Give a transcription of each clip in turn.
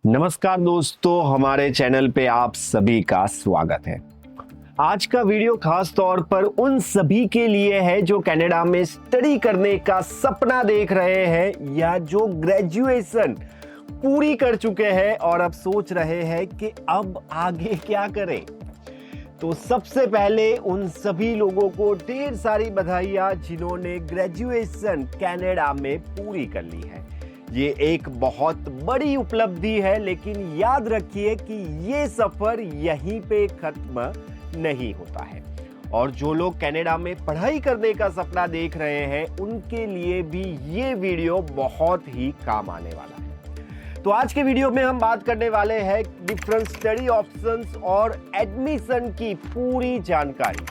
नमस्कार दोस्तों, हमारे चैनल पे आप सभी का स्वागत है। आज का वीडियो खास तौर पर उन सभी के लिए है जो कनाडा में स्टडी करने का सपना देख रहे हैं या जो ग्रेजुएशन पूरी कर चुके हैं और अब सोच रहे हैं कि अब आगे क्या करें। तो सबसे पहले उन सभी लोगों को ढेर सारी बधाइयां जिन्होंने ग्रेजुएशन कनाडा में पूरी कर ली है। ये एक बहुत बड़ी उपलब्धि है, लेकिन याद रखिए कि ये सफर यहीं पे खत्म नहीं होता है। और जो लोग कनाडा में पढ़ाई करने का सपना देख रहे हैं उनके लिए भी ये वीडियो बहुत ही काम आने वाला है। तो आज के वीडियो में हम बात करने वाले हैं डिफरेंट स्टडी ऑप्शंस और एडमिशन की पूरी जानकारी,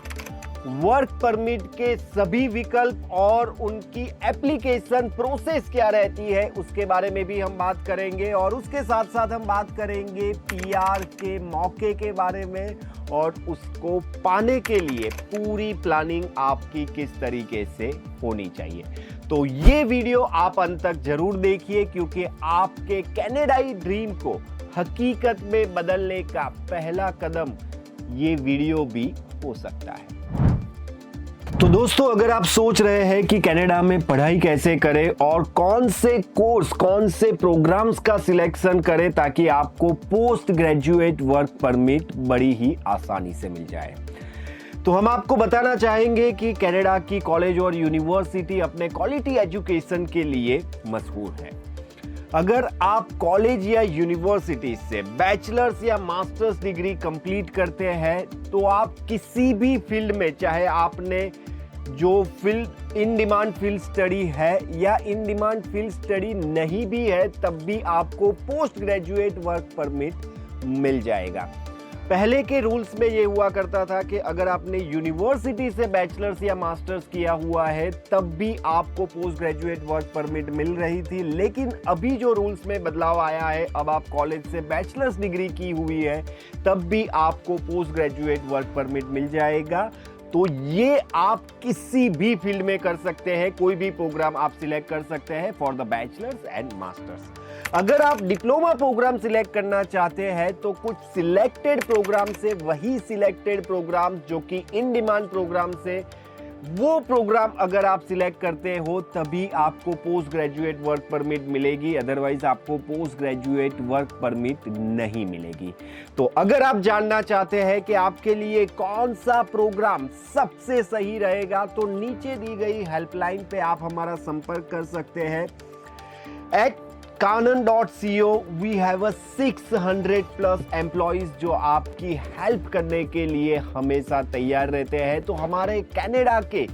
वर्क परमिट के सभी विकल्प और उनकी एप्लीकेशन प्रोसेस क्या रहती है उसके बारे में भी हम बात करेंगे। और उसके साथ साथ हम बात करेंगे पीआर के मौके के बारे में और उसको पाने के लिए पूरी प्लानिंग आपकी किस तरीके से होनी चाहिए। तो ये वीडियो आप अंत तक जरूर देखिए, क्योंकि आपके कनाडाई ड्रीम को हकीकत में बदलने का पहला कदम ये वीडियो भी हो सकता है। तो दोस्तों, अगर आप सोच रहे हैं कि कनाडा में पढ़ाई कैसे करें और कौन से कोर्स, कौन से प्रोग्राम्स का सिलेक्शन करें ताकि आपको पोस्ट ग्रेजुएट वर्क परमिट बड़ी ही आसानी से मिल जाए, तो हम आपको बताना चाहेंगे कि कनाडा की कॉलेज और यूनिवर्सिटी अपने क्वालिटी एजुकेशन के लिए मशहूर है। अगर आप कॉलेज या यूनिवर्सिटी से बैचलर्स या मास्टर्स डिग्री कंप्लीट करते हैं तो आप किसी भी फील्ड में, चाहे आपने जो field in demand field study है या इन डिमांड फील्ड स्टडी नहीं भी है, तब भी आपको पोस्ट ग्रेजुएट वर्क परमिट मिल जाएगा। पहले के रूल्स में ये हुआ करता था कि अगर आपने यूनिवर्सिटी से बैचलर्स या मास्टर्स किया हुआ है तब भी आपको पोस्ट ग्रेजुएट वर्क परमिट मिल रही थी, लेकिन अभी जो रूल्स में बदलाव आया है, अब आप कॉलेज से बैचलर्स डिग्री की हुई है तब भी आपको पोस्ट ग्रेजुएट वर्क परमिट मिल जाएगा। तो ये आप किसी भी फील्ड में कर सकते हैं, कोई भी प्रोग्राम आप सिलेक्ट कर सकते हैं for the bachelors and masters. अगर आप डिप्लोमा प्रोग्राम सिलेक्ट करना चाहते हैं तो कुछ सिलेक्टेड प्रोग्राम से वही सिलेक्टेड प्रोग्राम जो कि इन डिमांड प्रोग्राम से, वो प्रोग्राम अगर आप सिलेक्ट करते हो तभी आपको पोस्ट ग्रेजुएट वर्क परमिट मिलेगी, अदरवाइज आपको पोस्ट ग्रेजुएट वर्क परमिट नहीं मिलेगी। तो अगर आप जानना चाहते हैं कि आपके लिए कौन सा प्रोग्राम सबसे सही रहेगा तो नीचे दी गई हेल्पलाइन पे आप हमारा संपर्क कर सकते हैं। At Canon.co we have a 600+ employees जो आपकी हेल्प करने के लिए हमेशा तैयार रहते हैं। तो हमारे कनाडा के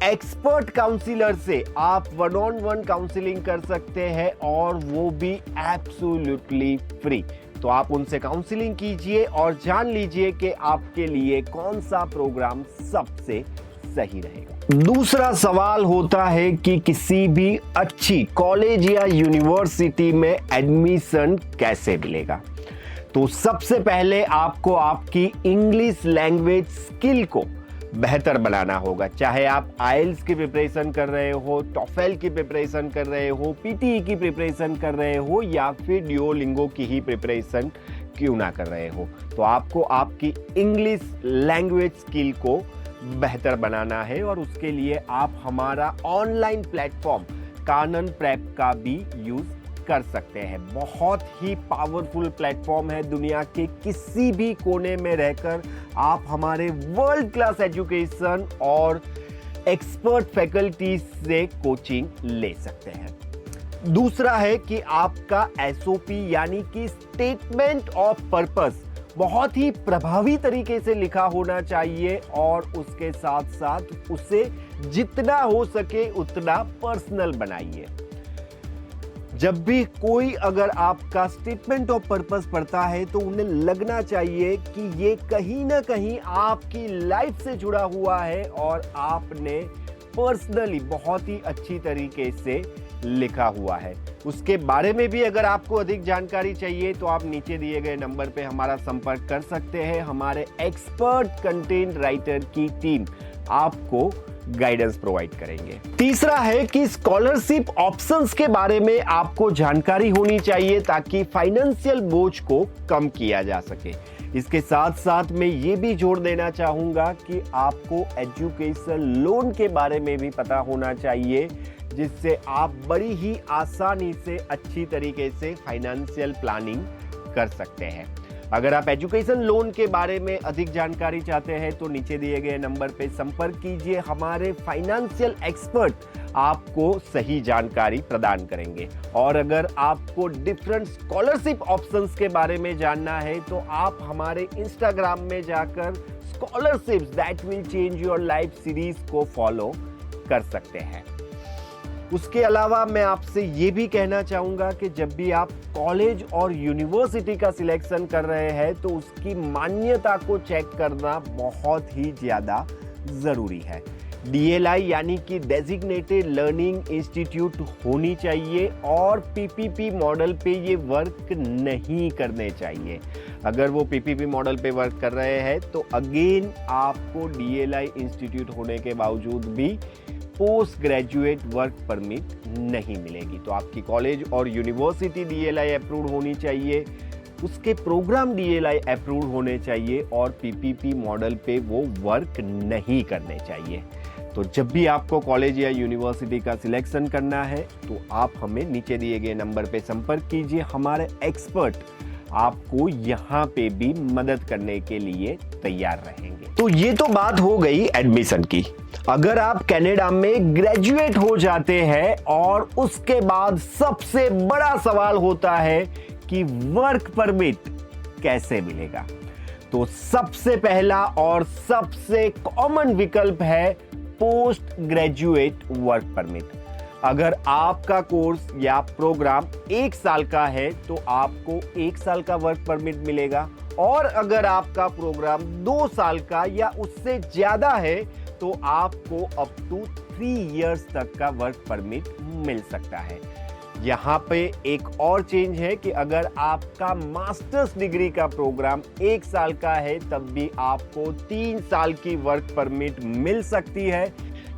एक्सपर्ट काउंसलर से आप 1-on-1 काउंसलिंग कर सकते हैं और वो भी एब्सोल्युटली फ्री। तो आप उनसे काउंसलिंग कीजिए और जान लीजिए कि आपके लिए कौन सा प्रोग्राम सबसे सही रहेगा। दूसरा सवाल होता है कि किसी भी अच्छी कॉलेज या यूनिवर्सिटी में एडमिशन कैसे मिलेगा। तो सबसे पहले आपको आपकी इंग्लिश लैंग्वेज स्किल को बेहतर बनाना होगा। चाहे आप आईएलटीएस की प्रिपरेशन कर रहे हो, टॉफेल की प्रिपरेशन कर रहे हो, पीटीई की प्रिपरेशन कर रहे हो या फिर डुओलिंगो की ही प्रिपरेशन क्यों ना कर रहे हो, तो आपको आपकी इंग्लिश लैंग्वेज स्किल को बेहतर बनाना है। और उसके लिए आप हमारा ऑनलाइन प्लेटफॉर्म कानन प्रेप का भी यूज कर सकते हैं। बहुत ही पावरफुल प्लेटफॉर्म है, दुनिया के किसी भी कोने में रहकर आप हमारे वर्ल्ड क्लास एजुकेशन और एक्सपर्ट फैकल्टी से कोचिंग ले सकते हैं। दूसरा है कि आपका एसओपी यानी कि स्टेटमेंट ऑफ पर्पस बहुत ही प्रभावी तरीके से लिखा होना चाहिए और उसके साथ साथ उसे जितना हो सके उतना पर्सनल बनाइए। जब भी कोई अगर आपका स्टेटमेंट ऑफ पर्पस पढ़ता है तो उन्हें लगना चाहिए कि ये कहीं ना कहीं आपकी लाइफ से जुड़ा हुआ है और आपने पर्सनली बहुत ही अच्छी तरीके से लिखा हुआ है। उसके बारे में भी अगर आपको अधिक जानकारी चाहिए तो आप नीचे दिए गए नंबर पे हमारा संपर्क कर सकते हैं। हमारे एक्सपर्ट कंटेंट राइटर की टीम आपको गाइडेंस प्रोवाइड करेंगे। तीसरा है कि स्कॉलरशिप ऑप्शंस के बारे में आपको जानकारी होनी चाहिए ताकि फाइनेंशियल बोझ को कम किया जा सके। इसके साथ साथ मैं ये भी जोड़ देना चाहूंगा कि आपको एजुकेशन लोन के बारे में भी पता होना चाहिए, जिससे आप बड़ी ही आसानी से अच्छी तरीके से फाइनेंशियल प्लानिंग कर सकते हैं। अगर आप एजुकेशन लोन के बारे में अधिक जानकारी चाहते हैं तो नीचे दिए गए नंबर पे संपर्क कीजिए। हमारे फाइनेंशियल एक्सपर्ट आपको सही जानकारी प्रदान करेंगे। और अगर आपको डिफरेंट स्कॉलरशिप ऑप्शंस के बारे में जानना है तो आप हमारे इंस्टाग्राम में जाकर scholarships that will change your life series को फॉलो कर सकते हैं। उसके अलावा मैं आपसे ये भी कहना चाहूंगा कि जब भी आप कॉलेज और यूनिवर्सिटी का सिलेक्शन कर रहे हैं तो उसकी मान्यता को चेक करना बहुत ही ज्यादा जरूरी है। DLI यानी कि डेजिग्नेटेड लर्निंग इंस्टीट्यूट होनी चाहिए और PPP मॉडल पे ये वर्क नहीं करने चाहिए। अगर वो PPP मॉडल पे वर्क कर रहे हैं तो अगेन आपको DLI इंस्टीट्यूट होने के बावजूद भी पोस्ट ग्रेजुएट वर्क परमिट नहीं मिलेगी। तो आपकी कॉलेज और यूनिवर्सिटी DLI अप्रूव्ड होनी चाहिए, उसके प्रोग्राम DLI अप्रूव्ड होने चाहिए और PPP मॉडल पे वो वर्क नहीं करने चाहिए। तो जब भी आपको कॉलेज या यूनिवर्सिटी का सिलेक्शन करना है तो आप हमें नीचे दिए गए नंबर पे संपर्क कीजिए। हमारे एक्सपर्ट आपको यहाँ पे भी मदद करने के लिए तैयार रहेंगे। तो ये तो बात हो गई एडमिशन की। अगर आप कनाडा में ग्रेजुएट हो जाते हैं और उसके बाद सबसे बड़ा सवाल होता है कि वर्क परमिट कैसे मिलेगा, तो सबसे पहला और सबसे कॉमन विकल्प है पोस्ट ग्रेजुएट वर्क परमिट। अगर आपका कोर्स या प्रोग्राम 1 साल का है तो आपको 1 साल का वर्क परमिट मिलेगा, और अगर आपका प्रोग्राम 2 साल का या उससे ज्यादा है तो आपको अप टू 3 इयर्स तक का वर्क परमिट मिल सकता है। यहाँ पे एक और चेंज है कि अगर आपका मास्टर्स डिग्री का प्रोग्राम 1 साल का है तब भी आपको 3 साल की वर्क परमिट मिल सकती है।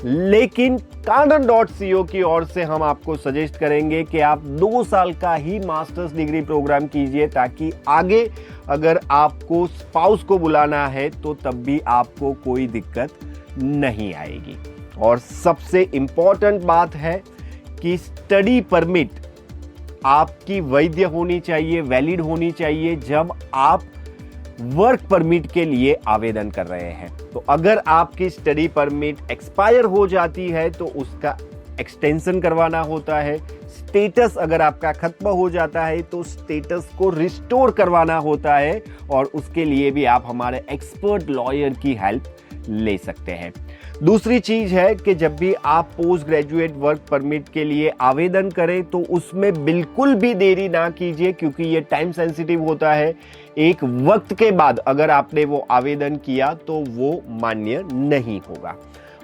लेकिन Canaan.co की ओर से हम आपको सजेस्ट करेंगे कि आप 2 साल का ही मास्टर्स डिग्री प्रोग्राम कीजिए, ताकि आगे अगर आपको स्पाउस को बुलाना है तो तब भी आपको कोई दिक्कत नहीं आएगी। और सबसे इंपॉर्टेंट बात है कि स्टडी परमिट आपकी वैध होनी चाहिए, वैलिड होनी चाहिए जब आप वर्क परमिट के लिए आवेदन कर रहे हैं। तो अगर आपकी स्टडी परमिट एक्सपायर हो जाती है तो उसका एक्सटेंशन करवाना होता है। स्टेटस अगर आपका खत्म हो जाता है तो स्टेटस को रिस्टोर करवाना होता है, और उसके लिए भी आप हमारे एक्सपर्ट लॉयर की हेल्प ले सकते हैं। दूसरी चीज है कि जब भी आप पोस्ट ग्रेजुएट वर्क परमिट के लिए आवेदन करें तो उसमें बिल्कुल भी देरी ना कीजिए, क्योंकि ये टाइम सेंसिटिव होता है। एक वक्त के बाद अगर आपने वो आवेदन किया तो वो मान्य नहीं होगा।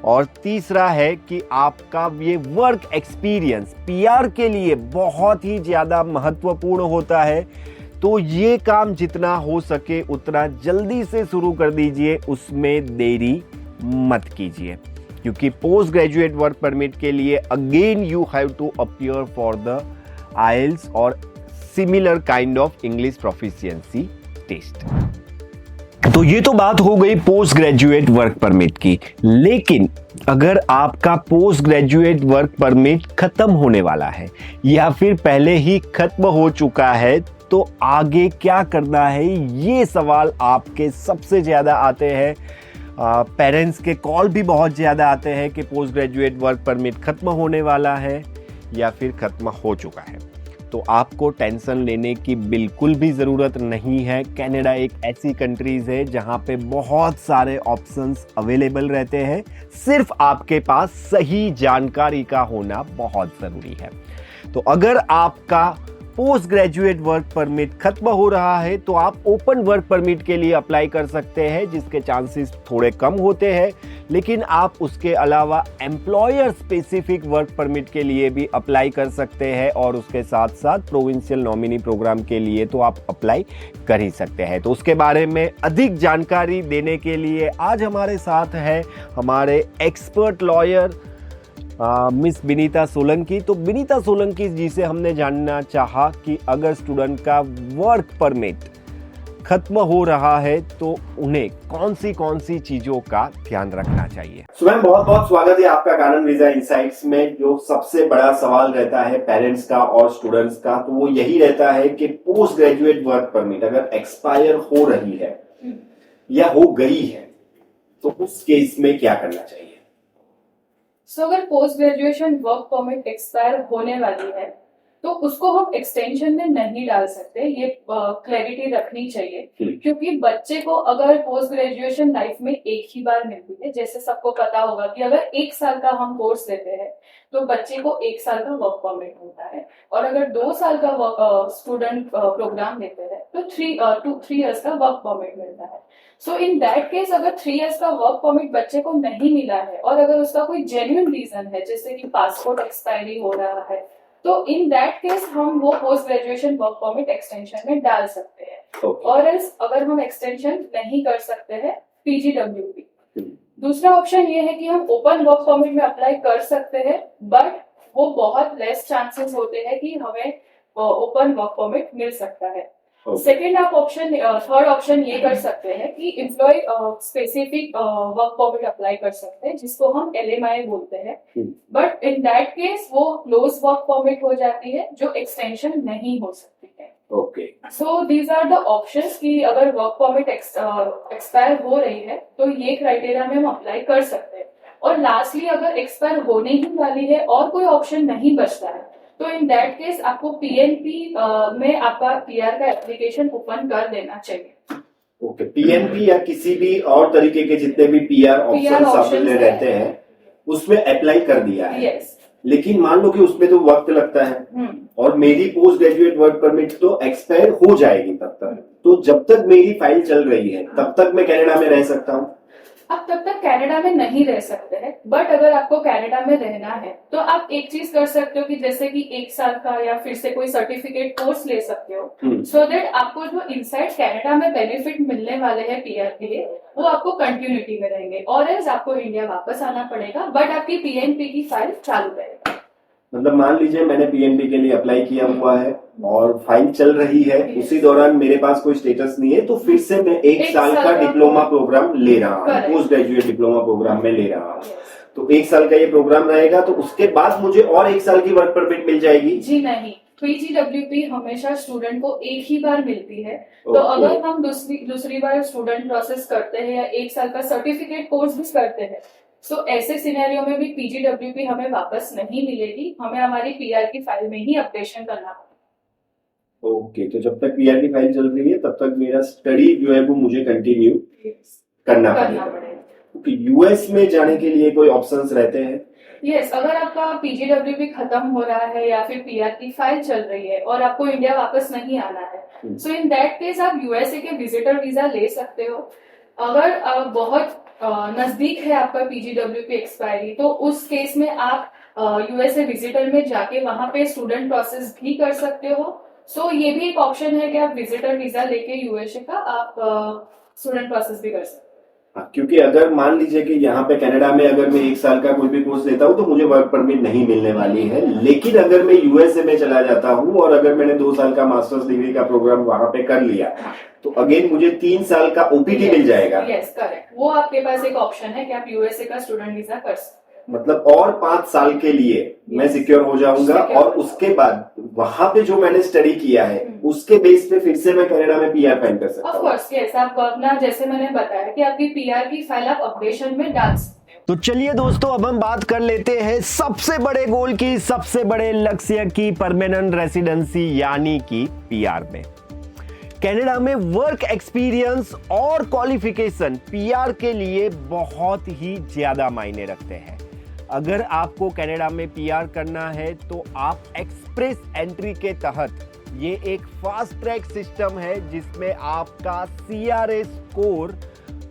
और तीसरा है कि आपका ये वर्क एक्सपीरियंस PR के लिए बहुत ही ज्यादा महत्वपूर्ण होता है। तो ये काम जितना हो सके उतना जल्दी से शुरू कर दीजिए, उसमें देरी मत कीजिए, क्योंकि पोस्ट ग्रेजुएट वर्क परमिट के लिए again you have to appear for the IELTS और similar kind of English proficiency test. तो ये तो बात हो गई पोस्ट ग्रेजुएट वर्क परमिट की। लेकिन अगर आपका पोस्ट ग्रेजुएट वर्क परमिट खत्म होने वाला है या फिर पहले ही खत्म हो चुका है तो आगे क्या करना है, ये सवाल आपके सबसे ज्यादा आते हैं। पेरेंट्स के कॉल भी बहुत ज़्यादा आते हैं कि पोस्ट ग्रेजुएट वर्क परमिट खत्म होने वाला है या फिर खत्म हो चुका है। तो आपको टेंशन लेने की बिल्कुल भी ज़रूरत नहीं है। कनाडा एक ऐसी कंट्रीज है जहां पे बहुत सारे ऑप्शंस अवेलेबल रहते हैं, सिर्फ आपके पास सही जानकारी का होना बहुत ज़रूरी है। तो अगर आपका पोस्ट ग्रेजुएट वर्क परमिट खत्म हो रहा है तो आप ओपन वर्क परमिट के लिए अप्लाई कर सकते हैं, जिसके चांसेस थोड़े कम होते हैं, लेकिन आप उसके अलावा एम्प्लॉयर स्पेसिफिक वर्क परमिट के लिए भी अप्लाई कर सकते हैं और उसके साथ साथ प्रोविंशियल नॉमिनी प्रोग्राम के लिए तो आप अप्लाई कर ही सकते हैं। तो उसके बारे में अधिक जानकारी देने के लिए आज हमारे साथ है हमारे expert lawyer miss Vinita Solanki. तो विनीता सोलंकी जी से हमने जानना चाहा कि अगर स्टूडेंट का वर्क परमिट खत्म हो रहा है तो उन्हें कौन सी चीजों का ध्यान रखना चाहिए। मैम बहुत बहुत स्वागत है आपका कानन वीजा इनसाइट्स में। जो सबसे बड़ा सवाल रहता है पेरेंट्स का और स्टूडेंट्स का, तो वो यही रहता है कि पोस्ट ग्रेजुएट वर्क परमिट अगर एक्सपायर हो रही है या हो गई है तो उस केस में क्या करना चाहिए। अगर post graduation work permit expire होने वाली है तो उसको हम एक्सटेंशन में नहीं डाल सकते, ये क्लैरिटी रखनी चाहिए। क्योंकि बच्चे को अगर पोस्ट ग्रेजुएशन लाइफ में एक ही बार मिलती है, जैसे सबको पता होगा कि अगर 1 साल का हम कोर्स देते हैं तो बच्चे को 1 साल का वर्क परमिट मिलता है, और अगर 2 साल का स्टूडेंट प्रोग्राम देते हैं तो 3 इयर्स का वर्क परमिट मिलता है। सो इन दैट केस अगर 3 इयर्स का वर्क परमिट बच्चे को नहीं मिला है और अगर उसका कोई जेन्युइन रीजन है, जैसे कि पासपोर्ट एक्सपायरी हो रहा है, तो इन दैट केस हम वो post graduation work permit extension में डाल सकते हैं। और एल्स अगर हम एक्सटेंशन नहीं कर सकते हैं PGWP, दूसरा ऑप्शन ये है कि हम ओपन वर्क परमिट में अप्लाई कर सकते हैं, बट वो बहुत लेस चांसेस होते हैं कि हमें ओपन वर्क परमिट मिल सकता है। सेकेंड आप थर्ड ऑप्शन ये कर सकते हैं कि employ specific work permit apply कर सकते हैं, जिसको हम LMI बोलते हैं, बट इन दैट केस वो क्लोज वर्क परमिट हो जाती है जो एक्सटेंशन नहीं हो सकती है। Okay, so these are the options कि अगर वर्क परमिट एक्सपायर हो रही है तो ये क्राइटेरिया में हम अप्लाई कर सकते हैं। और लास्टली अगर एक्सपायर होने ही वाली है और कोई ऑप्शन नहीं बचता है तो इन दैट केस आपको PNP में आपका PR का एप्लीकेशन ओपन कर देना चाहिए। ओके, PNP या किसी भी और तरीके के जितने भी PR ऑप्शन रहते हैं उसमें अप्लाई कर दिया है। यस। लेकिन मान लो कि उसमें तो वक्त लगता है और मेरी पोस्ट ग्रेजुएट वर्क परमिट तो एक्सपायर हो जाएगी तब तक, तो जब तक मेरी फाइल चल रही है तब तक मैं कनाडा में रह सकता हूँ। आप तब तक कनाडा में नहीं रह सकते हैं, बट अगर आपको कनाडा में रहना है तो आप एक चीज कर सकते हो कि जैसे कि 1 साल का या फिर से कोई सर्टिफिकेट कोर्स ले सकते हो, सो दैट आपको जो इनसाइड कनाडा में बेनिफिट मिलने वाले हैं PR के लिए वो आपको कंटिन्यूटी में रहेंगे, और एल्स आपको इंडिया वापस आना पड़ेगा, बट आपकी PNP की फाइल चालू रहेगा। मतलब मान लीजिए मैंने PNP के लिए अप्लाई किया हुआ है और फाइल चल रही है, उसी दौरान मेरे पास कोई स्टेटस नहीं है तो फिर से मैं 1 साल का डिप्लोमा प्रोग्राम ले रहा हूँ, पोस्ट ग्रेजुएट डिप्लोमा प्रोग्राम में ले रहा हूँ, तो 1 साल का ये प्रोग्राम रहेगा, तो उसके बाद मुझे और 1 साल की वर्क परमिट मिल जाएगी। जी नहीं, PGWP हमेशा स्टूडेंट को एक ही बार मिलती है। तो अगर हम दूसरी बार स्टूडेंट प्रोसेस करते हैं या 1 साल का सर्टिफिकेट कोर्स भी करते हैं, सो ऐसे सिनेरियो में भी PGWP हमें वापस नहीं मिलेगी, हमें हमारी PR की फाइल में ही अपडेशन करना होगा। ओके, तो जब तक PR की फाइल चल रही है तब तक मेरा स्टडी जो है वो मुझे कंटिन्यू करना पड़ेगा। US में जाने के लिए कोई ऑप्शंस रहते हैं? यस, अगर आपका PGWP खत्म हो रहा है या फिर PR की फाइल चल रही है और आपको इंडिया वापस नहीं आना है, सो इन दैट केस आप USA के विजिटर वीजा ले सकते हो। अगर बहुत नजदीक है आपका PGWP एक्सपायरी तो उस केस में आप USA विजिटर में जाके वहां पे स्टूडेंट प्रोसेस भी कर सकते हो। सो ये भी एक ऑप्शन है कि आप विजिटर वीजा लेके USA का आप स्टूडेंट प्रोसेस भी कर सकते हो। क्योंकि अगर मान लीजिए कि यहाँ पे कनाडा में अगर मैं 1 साल का कोई भी कोर्स लेता हूँ तो मुझे वर्क परमिट नहीं मिलने वाली है, लेकिन अगर मैं USA में चला जाता हूँ और अगर मैंने 2 साल का मास्टर्स डिग्री का प्रोग्राम वहां पे कर लिया तो अगेन मुझे 3 साल का OPT मिल जाएगा। यस करेक्ट, वो आपके पास एक ऑप्शन है कि आप USA का स्टूडेंट वीजा कर सकते हैं। मतलब और 5 साल के लिए मैं सिक्योर हो जाऊंगा और उसके बाद वहां पे जो मैंने स्टडी किया है उसके बेस पे फिर से मैं कनाडा में PR फाइल कर सकता हूँ। ऑफ कोर्स यस, आप अपना जैसे मैंने बताया कि आपकी PR की फाइल आप अपडेशन में डाल सकते हो। तो चलिए दोस्तों, अब हम बात कर लेते हैं सबसे बड़े गोल की, सबसे बड़े लक्ष्य की, परमानेंट रेसिडेंसी यानी कि PR में। कनाडा में वर्क एक्सपीरियंस और क्वालिफिकेशन PR के लिए बहुत ही ज्यादा मायने रखते हैं। अगर आपको कनाडा में PR करना है तो आप एक्सप्रेस एंट्री के तहत ये एक फास्ट ट्रैक सिस्टम है जिसमें आपका CRA स्कोर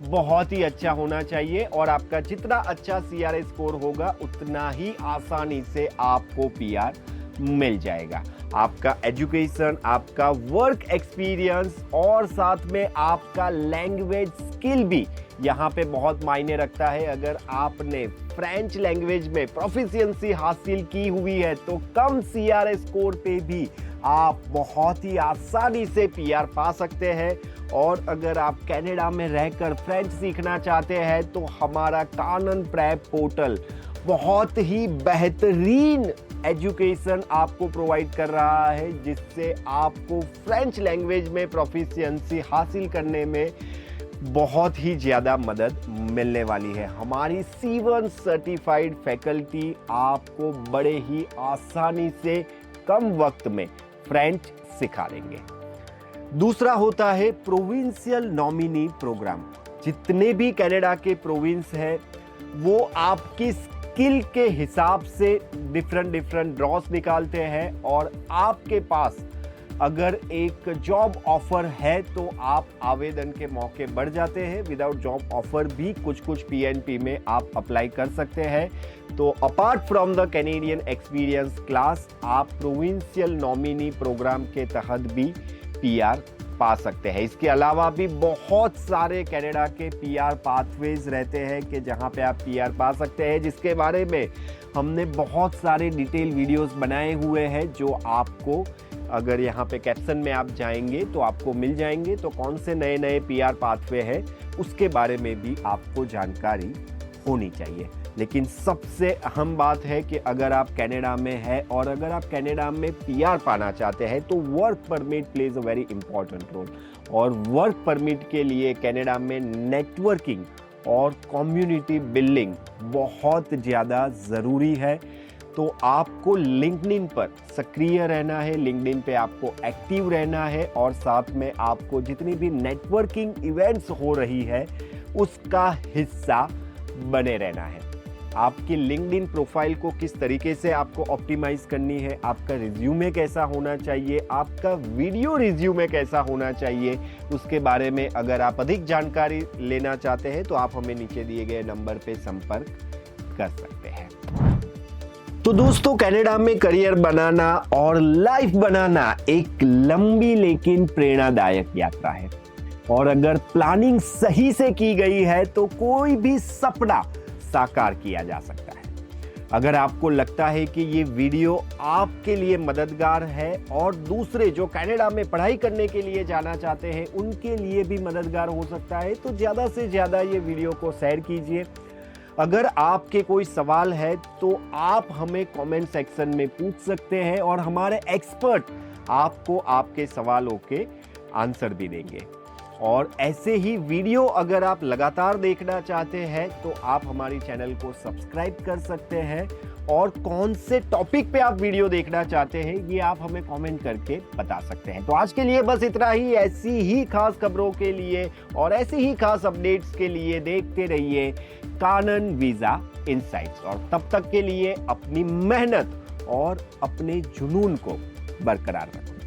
बहुत ही अच्छा होना चाहिए और आपका जितना अच्छा CRA स्कोर होगा उतना ही आसानी से आपको PR मिल जाएगा। आपका एजुकेशन, आपका वर्क एक्सपीरियंस और साथ में आपका लैंग्वेज स्किल भी यहाँ पे बहुत मायने रखता है। अगर आपने फ्रेंच लैंग्वेज में प्रोफिशिएंसी हासिल की हुई है तो कम CRA स्कोर पे भी आप बहुत ही आसानी से PR पा सकते हैं। और अगर आप कनाडा में रहकर फ्रेंच सीखना चाहते हैं तो हमारा कानन प्रेप पोर्टल बहुत ही बेहतरीन एजुकेशन आपको प्रोवाइड कर रहा है, जिससे आपको फ्रेंच लैंग्वेज में प्रोफिशिएंसी हासिल करने में बहुत ही ज़्यादा मदद मिलने वाली है। हमारी C1 सर्टिफाइड फैकल्टी आपको बड़े ही आसानी से कम वक्त में फ्रेंच सिखा देंगे। दूसरा होता है प्रोविंशियल नॉमिनी प्रोग्राम। जितने भी कनाडा के प्रोविंस हैं वो आपकी स्किल के हिसाब से डिफरेंट ड्रॉस निकालते हैं और आपके पास अगर एक जॉब ऑफर है तो आप आवेदन के मौके बढ़ जाते हैं। विदाउट जॉब ऑफर भी कुछ PNP में आप अप्लाई कर सकते हैं। तो apart from the Canadian experience class आप प्रोविंशियल नॉमिनी प्रोग्राम के तहत भी PR पा सकते हैं। इसके अलावा भी बहुत सारे कनाडा के PR पाथवेज रहते हैं कि जहां पे आप PR पा सकते हैं, जिसके बारे में हमने बहुत सारे डिटेल वीडियोस बनाए हुए हैं जो आपको अगर यहाँ पे कैप्शन में आप जाएंगे तो आपको मिल जाएंगे। तो कौन से नए PR पाथवे हैं उसके बारे में भी आपको जानकारी होनी चाहिए। लेकिन सबसे अहम बात है कि अगर आप कनाडा में हैं और अगर आप कनाडा में PR पाना चाहते हैं तो work permit plays a very important role. और वर्क परमिट के लिए कनाडा में नेटवर्किंग और कम्युनिटी बिल्डिंग बहुत ज़्यादा ज़रूरी है। तो आपको लिंक्डइन पर सक्रिय रहना है, लिंक्डइन पे आपको एक्टिव रहना है और साथ में आपको जितनी भी नेटवर्किंग इवेंट्स हो रही है उसका हिस्सा बने रहना है। आपकी लिंक्डइन प्रोफाइल को किस तरीके से आपको ऑप्टिमाइज करनी है, आपका रिज्यूमे कैसा होना चाहिए, आपका वीडियो रिज्यूमे कैसा होना चाहिए, उसके बारे में अगर आप अधिक जानकारी लेना चाहते हैं तो आप हमें नीचे दिए गए नंबर पे संपर्क कर सकते हैं। तो दोस्तों, कनाडा में करियर बनाना और लाइफ बनाना एक लंबी लेकिन प्रेरणादायक यात्रा है और अगर प्लानिंग सही से की गई है तो कोई भी सपना साकार किया जा सकता है। अगर आपको लगता है कि ये वीडियो आपके लिए मददगार है और दूसरे जो कनाडा में पढ़ाई करने के लिए जाना चाहते हैं उनके लिए भी मददगार हो सकता है तो ज़्यादा से ज़्यादा ये वीडियो को शेयर कीजिए। अगर आपके कोई सवाल है तो आप हमें कमेंट सेक्शन में पूछ सकते हैं और हमारे एक्सपर्ट आपको आपके सवालों के आंसर भी देंगे। और ऐसे ही वीडियो अगर आप लगातार देखना चाहते हैं तो आप हमारी चैनल को सब्सक्राइब कर सकते हैं और कौन से टॉपिक पे आप वीडियो देखना चाहते हैं ये आप हमें कमेंट करके बता सकते हैं। तो आज के लिए बस इतना ही। ऐसी ही खास खबरों के लिए और ऐसी ही खास अपडेट्स के लिए देखते रहिए कानन वीजा इनसाइट्स और तब तक के लिए अपनी मेहनत और अपने जुनून को बरकरार रखें।